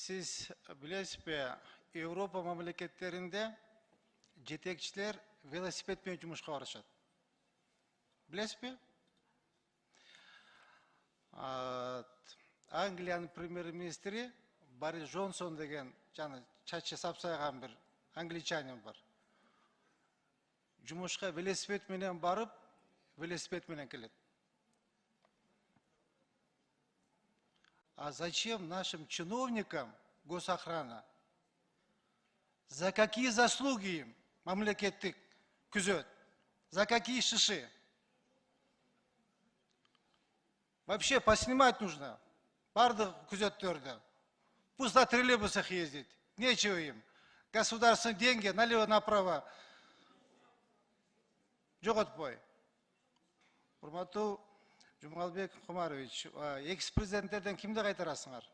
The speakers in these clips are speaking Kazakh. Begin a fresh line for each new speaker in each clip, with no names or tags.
Siz bilesiniz be, Avrupa memleketlerinde жетекçiler velosipedмен жұмысқа барышады. Білесіз бе? Англияның премьер-министрі Борис Джонсон деген жаңа чачы сапсайған бір англичанин бар. Жұмысқа велосипедменен барып, велосипедменен келеді. А зачем нашим чиновникам госохрана? За какие заслуги им мамлекеттік күзет? За какие шиши? Вообще поснимать нужно. Бардық күзеттерді. Пусть на троллейбусах ездить. Нечего им. Государственные деньги налево-направо. Жоғалтпай. Құрметті Жұмағалбек Құмарович, экс-президенттерден кімді қайтарасыңар?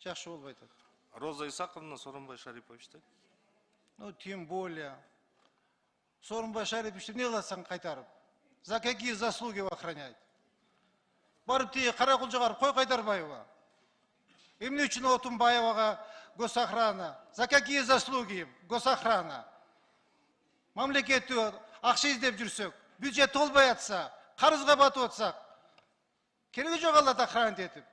Жақсы болып айтады.
Роза Исаковна, Сооронбай Шариповичті.
Ну, тем более. Сооронбай Шариповичті не қыласың қайтарып? За какие заслуги его охранять? Барып те Қарақұл жағар, қой Қайдарбаева. Емне үшін Отынбаеваға госохрана? За какие заслуги им госохрана? Мамлекетті ақша іздеп жүрсек, бюджет толбай атса, қарызға батып отсақ, керегі жоқ Аллады охранать етіп.